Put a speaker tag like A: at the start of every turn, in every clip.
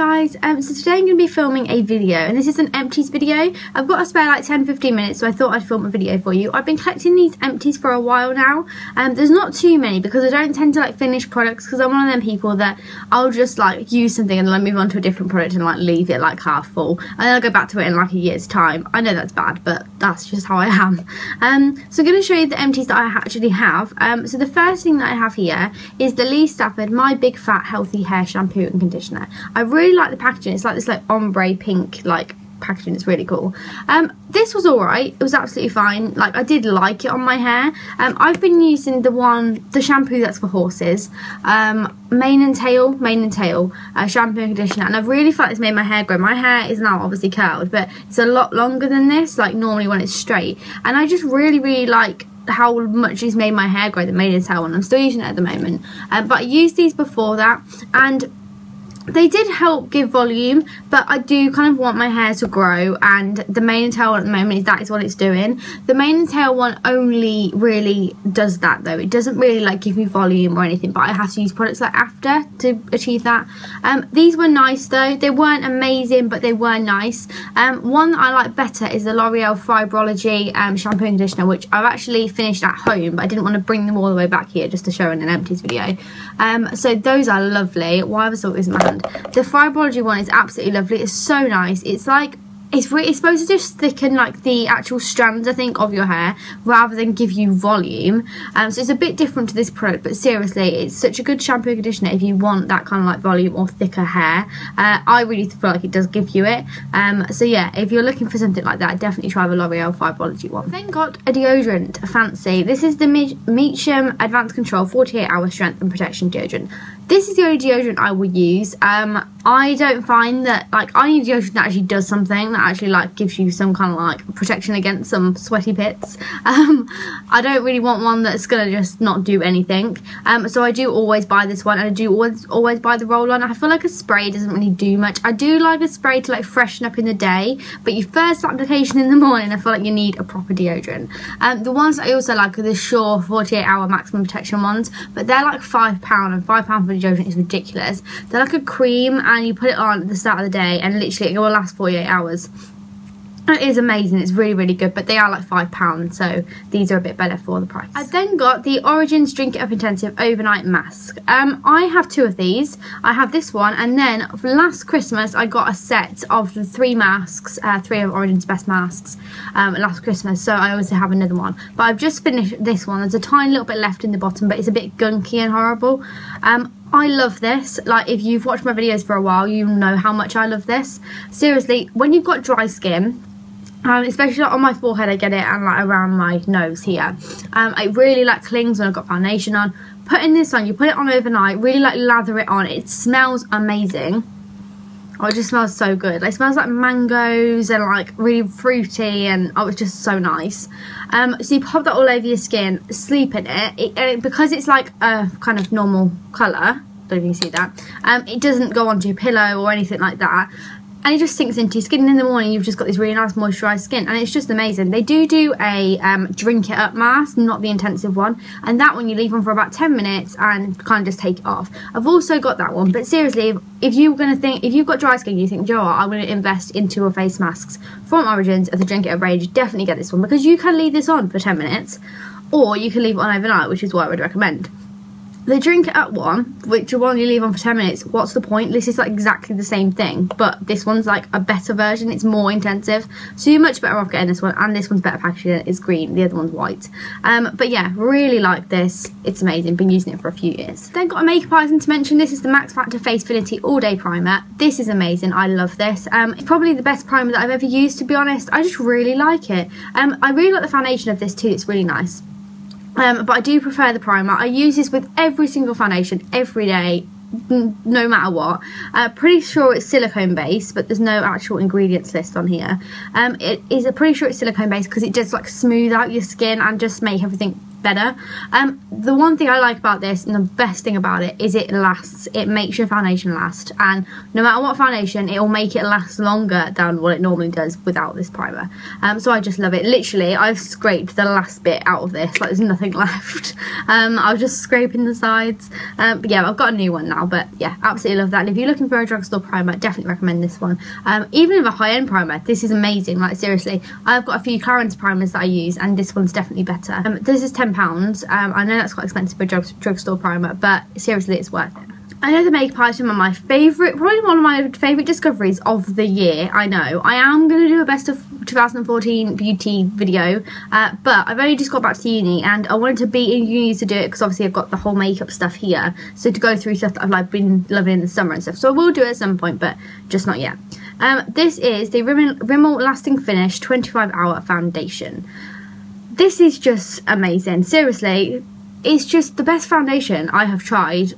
A: Guys, so today I'm going to be filming a video, and this is an empties video. I've got a spare like 10-15 minutes, so I thought I'd film a video for you. I've been collecting these empties for a while now. There's not too many because I don't tend to like finish products, because I'm one of them people that I'll just like use something and then I move on to a different product and like leave it like half full, and then I'll go back to it in like a year's time. I know that's bad, but that's just how I am. So I'm going to show you the empties that I actually have. So the first thing that I have here is the Lee Stafford My Big Fat Healthy Hair Shampoo and Conditioner. I really like the packaging. It's like this like ombre pink like packaging. It's really cool. This was alright. It was absolutely fine. Like, I did like it on my hair. I've been using the shampoo that's for horses, mane and tail shampoo and conditioner, and I've really felt it's made my hair grow. My hair is now obviously curled, but it's a lot longer than this, like normally when it's straight, and I just really like how much it's made my hair grow, the mane and tail one. I'm still using it at the moment, but I used these before that, and they did help give volume, but I do kind of want my hair to grow, and the mane and tail one at the moment that is what it's doing. The mane and tail one only really does that though. It doesn't really like give me volume or anything, but I have to use products like after to achieve that. These were nice though. They weren't amazing, but they were nice. One that I like better is the L'Oreal Fibrology shampoo and conditioner, which I've actually finished at home, but I didn't want to bring them all the way back here just to show in an empties video. So those are lovely. Why have I thought this in my hand? The Fibrology one is absolutely lovely. It's so nice. It's like it's supposed to just thicken like the actual strands, I think, of your hair rather than give you volume. So it's a bit different to this product, but seriously, it's such a good shampoo and conditioner if you want that kind of like volume or thicker hair. I really feel like it does give you it. So yeah, if you're looking for something like that, definitely try the L'Oreal Fibrology one. Then got a deodorant, fancy. This is the Meacham Advanced Control 48-hour Strength and Protection deodorant. This is the only deodorant I will use. I don't find that, like, I need deodorant that actually does something, that actually like gives you some kind of like protection against some sweaty bits. I don't really want one that's gonna just not do anything. So I do always buy this one, and I do always buy the roll-on. I feel like a spray doesn't really do much. I do like a spray to like freshen up in the day, but your first application in the morning, I feel like you need a proper deodorant. The ones I also like are the Sure 48-hour maximum protection ones, but they're like £5, and £5 for deodorant is ridiculous. They're like a cream, and you put it on at the start of the day, and literally it will last 48 hours. It is amazing. It's really good, but they are like £5, so these are a bit better for the price. I then got the Origins Drink It Up Intensive Overnight Mask. I have two of these. I have this one, and then for last Christmas I got a set of the 3 masks, 3 of Origins Best Masks last Christmas, so I also have another one, but I've just finished this one. There's a tiny little bit left in the bottom, but it's a bit gunky and horrible. I love this. Like, if you've watched my videos for a while, you know how much I love this. Seriously, when you've got dry skin, especially like on my forehead, I get it, and like around my nose here, it really like clings when I've got foundation on. Putting this on, you put it on overnight, really like lather it on. It smells amazing. Oh, it just smells so good. It smells like mangoes and like really fruity, and oh, it's just so nice. So you pop that all over your skin, sleep in it. Because it's like a kind of normal colour, don't know if you can see that, it doesn't go onto your pillow or anything like that, and it just sinks into your skin. And in the morning you've just got this really nice moisturised skin, and it's just amazing. They do a drink it up mask, not the intensive one, and that one you leave on for about 10 minutes and kind of just take it off. I've also got that one, but seriously, if you've got dry skin, you think, Joe, I'm going to invest into a face masks from Origins of the Drink It Up range, definitely get this one, because you can leave this on for 10 minutes, or you can leave it on overnight, which is what I would recommend. The Drink It Up one, which one you leave on for 10 minutes, what's the point? This is like exactly the same thing, but this one's like a better version. It's more intensive, so you're much better off getting this one, and this one's better packaging. It's green, the other one's white. But yeah, really like this. It's amazing. Been using it for a few years. Then got a makeup item to mention. This is the Max Factor Face Finity All Day Primer. This is amazing. I love this. It's probably the best primer that I've ever used, to be honest. I just really like it. I really like the foundation of this too. It's really nice. But I do prefer the primer. I use this with every single foundation every day, no matter what. Pretty sure it's silicone based, but there's no actual ingredients list on here. It is pretty sure it's silicone based because it does like smooth out your skin and just make everything better. The one thing I like about this, and the best thing about it, is it lasts. It makes your foundation last, and no matter what foundation, it will make it last longer than what it normally does without this primer. So I just love it. Literally, I've scraped the last bit out of this, like there's nothing left. I was just scraping the sides. But yeah, I've got a new one now, but yeah, absolutely love that. And if you're looking for a drugstore primer, definitely recommend this one. Even with a high-end primer, this is amazing. Like seriously, I've got a few Clarins primers that I use, and this one's definitely better. This is £10. I know that's quite expensive for a drugstore primer, but seriously, it's worth it. I know the makeup item are my favourite, probably one of my favourite discoveries of the year. I know. I am going to do a best of 2014 beauty video, but I've only just got back to uni, and I wanted to be in uni to do it because obviously I've got the whole makeup stuff here. So to go through stuff that I've like been loving in the summer and stuff. So I will do it at some point, but just not yet. This is the Rimmel Lasting Finish 25-Hour Foundation. This is just amazing. Seriously, it's just the best foundation I have tried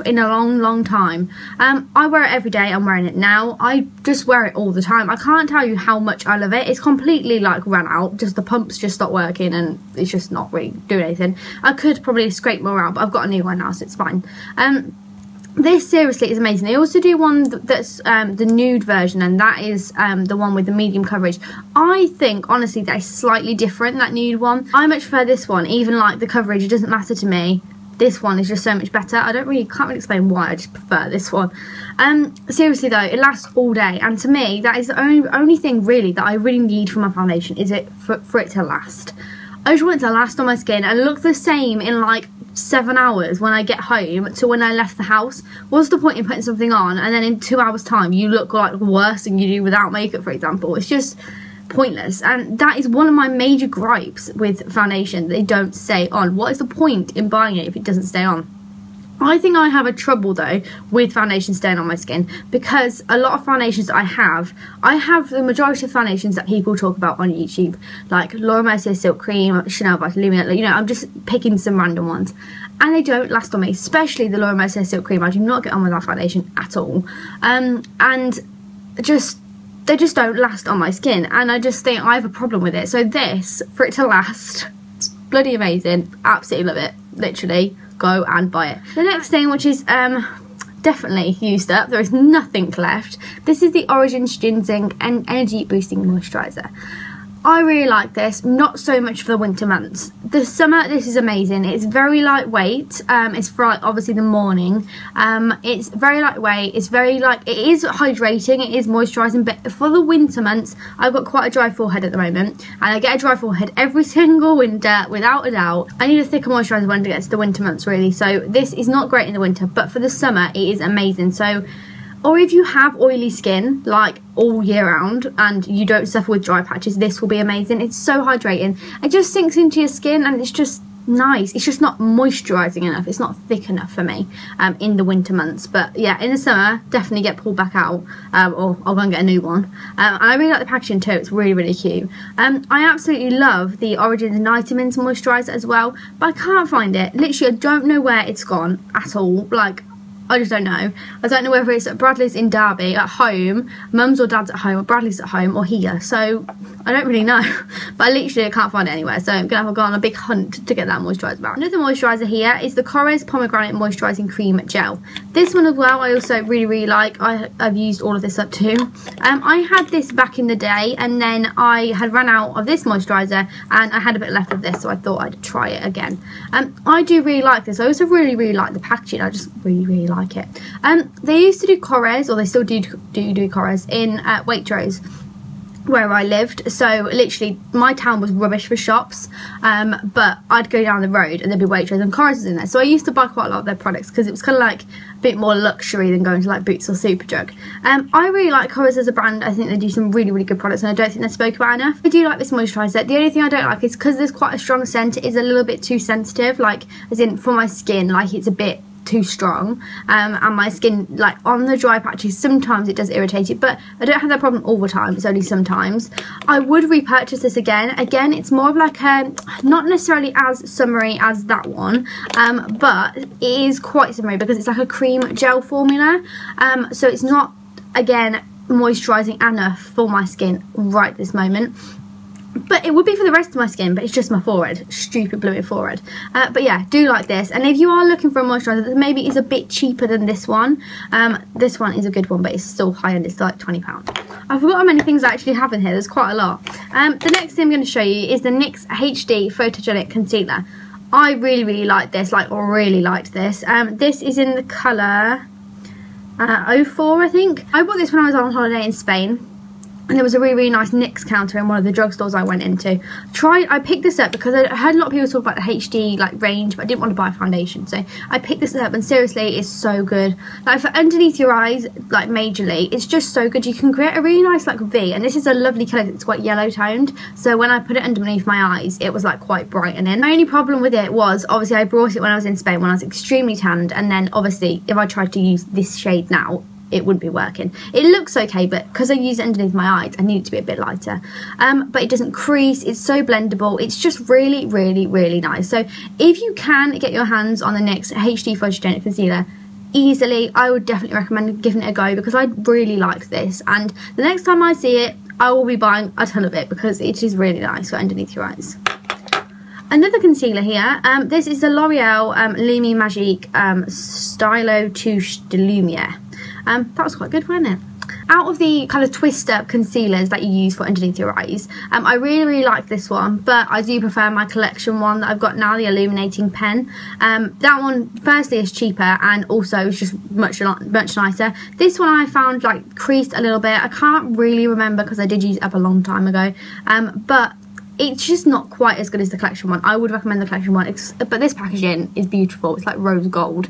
A: in a long time. I wear it every day. I'm wearing it now. I just wear it all the time. I can't tell you how much I love it. It's completely like run out, just the pumps just stopped working and it's just not really doing anything. I could probably scrape more out, but I've got a new one now, so it's fine. This seriously is amazing. They also do one that's the nude version, and that is the one with the medium coverage. I think honestly that is slightly different, that nude one. I much prefer this one. Even like the coverage, it doesn't matter to me. This one is just so much better. I can't really explain why, I just prefer this one. Seriously though, it lasts all day, and to me that is the only thing really that I really need from my foundation, is it for it to last. I just want it to last on my skin and look the same in like 7 hours when I get home to when I left the house. What's the point in putting something on and then in 2 hours time you look like worse than you do without makeup, for example? It's just pointless, and that is one of my major gripes with foundation. They don't stay on. What is the point in buying it if it doesn't stay on? I think I have a trouble though with foundation staying on my skin, because a lot of foundations I have the majority of foundations that people talk about on YouTube, like Laura Mercier Silk Cream, Chanel by Lumina, you know, I'm just picking some random ones, and they don't last on me, especially the Laura Mercier Silk Cream. I do not get on with that foundation at all, and they just don't last on my skin, and I just think I have a problem with it. So this, for it to last, it's bloody amazing. Absolutely love it. Literally, go and buy it. The next thing, which is definitely used up, there is nothing left. This is the Origins Ginseng and Energy Boosting Moisturiser. I really like this, not so much for the winter months. The summer, this is amazing. It's very lightweight. It's for like obviously the morning. It's very lightweight. It's very like, it is hydrating, it is moisturising, but for the winter months, I've got quite a dry forehead at the moment, and I get a dry forehead every single winter, without a doubt. I need a thicker moisturiser when it gets to the winter months, really. So this is not great in the winter, but for the summer, it is amazing. So, or if you have oily skin, like all year round, and you don't suffer with dry patches, this will be amazing. It's so hydrating. It just sinks into your skin, and it's just nice. It's just not moisturising enough. It's not thick enough for me in the winter months. But yeah, in the summer, definitely get pulled back out, or I'll go and get a new one. And I really like the packaging too. It's really, really cute. I absolutely love the Origins Vitamins Moisturiser as well, but I can't find it. Literally, I don't know where it's gone at all. Like, I just don't know. I don't know whether it's at Bradley's in Derby at home, Mum's or Dad's at home, or Bradley's at home, or here. So I don't really know. But I can't find it anywhere. So I'm going to have to go on a big hunt to get that moisturiser back. Another moisturiser here is the Korres Pomegranate Moisturising Cream Gel. This one as well I also really, really like. I've used all of this up too. I had this back in the day, and then I had run out of this moisturiser, and I had a bit left of this, so I thought I'd try it again. I do really like this. I also really, really like the packaging. I just really, really like it. They used to do Korres, or they still do Korres in Waitrose where I lived. So literally my town was rubbish for shops, but I'd go down the road and there'd be Waitrose and Korres in there. So I used to buy quite a lot of their products because it was kind of like a bit more luxury than going to like Boots or Superdrug. I really like Korres as a brand. I think they do some really, really good products, and I don't think they're spoken about enough. I do like this moisturiser. The only thing I don't like is because there's quite a strong scent, it is a little bit too sensitive, like as in for my skin, like it's a bit too strong, and my skin, like on the dry patches, sometimes it does irritate it, but I don't have that problem all the time. It's only sometimes. I would repurchase this again. It's more of like a, not necessarily as summery as that one, but it is quite summery because it's like a cream gel formula, so it's not, again, moisturising enough for my skin right this moment. but it would be for the rest of my skin, but it's just my forehead. Stupid bluey forehead. But yeah, do like this. And if you are looking for a moisturiser that maybe is a bit cheaper than this one is a good one, but it's still high end. It's like £20. I forgot how many things I actually have in here. There's quite a lot. The next thing I'm going to show you is the NYX HD Photogenic Concealer. I really like this, like really liked this. This is in the colour 04, I think. I bought this when I was on holiday in Spain. And there was a really nice NYX counter in one of the drugstores I went into. I picked this up because I heard a lot of people talk about the HD like range, but I didn't want to buy a foundation, so I picked this up. And seriously, it's so good. Like for underneath your eyes, like majorly, it's just so good. You can create a really nice like V, and this is a lovely colour. It's quite yellow toned, so when I put it underneath my eyes, it was like quite brightening. My only problem with it was obviously I brought it when I was in Spain when I was extremely tanned, and then obviously if I tried to use this shade now, it wouldn't be working. It looks okay, but because I use it underneath my eyes, I need it to be a bit lighter. But it doesn't crease. It's so blendable. It's just really nice. So if you can get your hands on the NYX HD Photogenic Concealer easily, I would definitely recommend giving it a go, because I really like this. And the next time I see it, I will be buying a ton of it, because it is really nice for underneath your eyes. Another concealer here, this is the L'Oreal Lume Magique Stylo Touche de Lumiere. That was quite good, wasn't it? Out of the kind of twist up concealers that you use for underneath your eyes, I really like this one, but I do prefer my collection one that I've got now, the Illuminating Pen. That one firstly is cheaper, and also is just much nicer. This one I found like creased a little bit. I can't really remember because I did use it up a long time ago, but it's just not quite as good as the collection one. I would recommend the collection one, but this packaging is beautiful. It's like rose gold.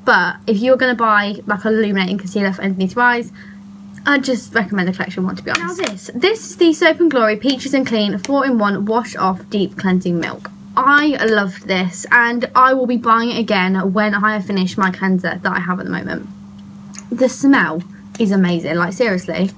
A: But if you're going to buy like a illuminating concealer for underneath your eyes, I'd just recommend the collection one, to be honest. Now this is the Soap & Glory Peaches and Clean 4-in-1 Wash Off Deep Cleansing Milk. I loved this, and I will be buying it again when I have finished my cleanser that I have at the moment. The smell is amazing, like seriously.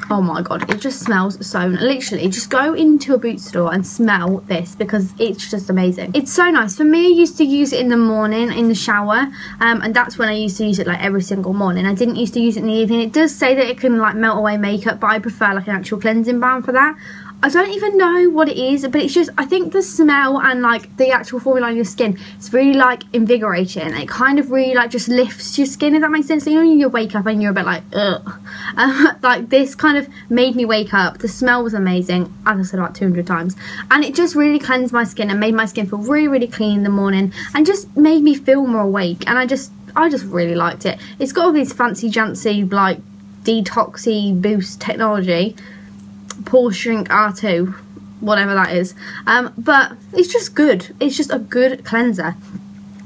A: Oh my god, it just smells so, literally just go into a boot store and smell this, because it's just amazing. It's so nice. For me, I used to use it in the morning in the shower, and that's when I used to use it like every single morning. I didn't used to use it in the evening. It does say that it can like melt away makeup, but I prefer like an actual cleansing balm for that. I don't even know what it is, but it's just, I think the smell and like the actual formula on your skin, it's really like invigorating. It kind of really like just lifts your skin, if that makes sense. So you know, you wake up and you're a bit like, ugh. Like this kind of made me wake up. The smell was amazing, as I said about 200 times. And it just really cleansed my skin and made my skin feel really clean in the morning, and just made me feel more awake. And I just really liked it. It's got all these fancy jancy like detoxy boost technology. Pore Shrink R2, whatever that is, but it's just good. It's just a good cleanser,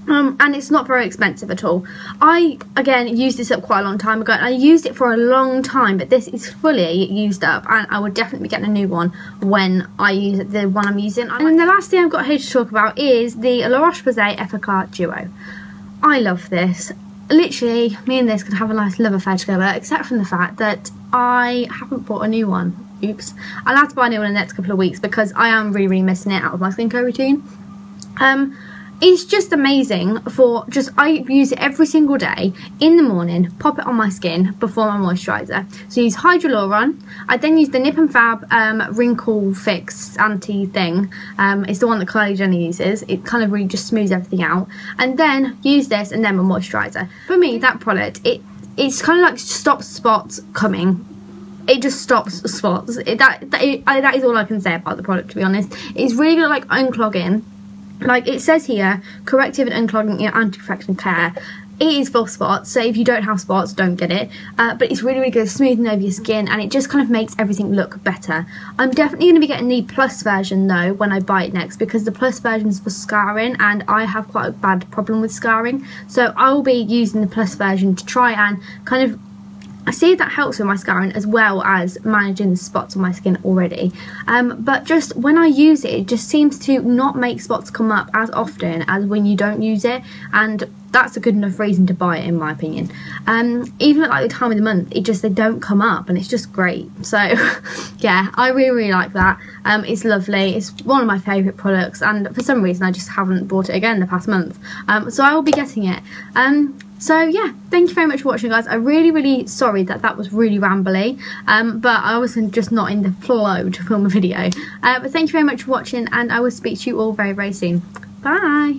A: and it's not very expensive at all. I again used this up quite a long time ago, and I used it for a long time, but this is fully used up, and I would definitely be getting a new one when I use the one I'm using. And then the last thing I've got here to talk about is the La Roche-Posay Effaclar Duo. I love this. Literally, me and this could have a nice love affair together, except from the fact that I haven't bought a new one. Oops. I'll have to buy a new one in the next couple of weeks, because I am really missing it out of my skincare routine. It's just amazing for I use it every single day in the morning, pop it on my skin before my moisturiser. So I use Hydroluron. I then use the Nip and Fab Wrinkle Fix Anti thing. It's the one that Kylie Jenner uses. It kind of really just smooths everything out. And then use this and then my moisturiser. For me, that product, it's kind of like stops spots coming. It just stops spots. That is all I can say about the product, to be honest. It's really good at like unclogging. Like it says here, corrective and unclogging anti-infection care. It is for spots, so if you don't have spots, don't get it. But it's really good at smoothing over your skin, and it just kind of makes everything look better. I'm definitely going to be getting the Plus version though when I buy it next, because the Plus version is for scarring, and I have quite a bad problem with scarring. So I will be using the Plus version to try and kind of I see that helps with my scarring as well as managing the spots on my skin already. But just when I use it, it just seems to not make spots come up as often as when you don't use it, and that's a good enough reason to buy it in my opinion. Even at like the time of the month, they don't come up, and it's just great. So yeah, I really like that. It's lovely. It's one of my favourite products, and for some reason I just haven't bought it again the past month. So I will be getting it. So yeah, thank you very much for watching, guys. I'm really sorry that was really rambly, but I was just not in the flow to film a video. But thank you very much for watching, and I will speak to you all very soon. Bye.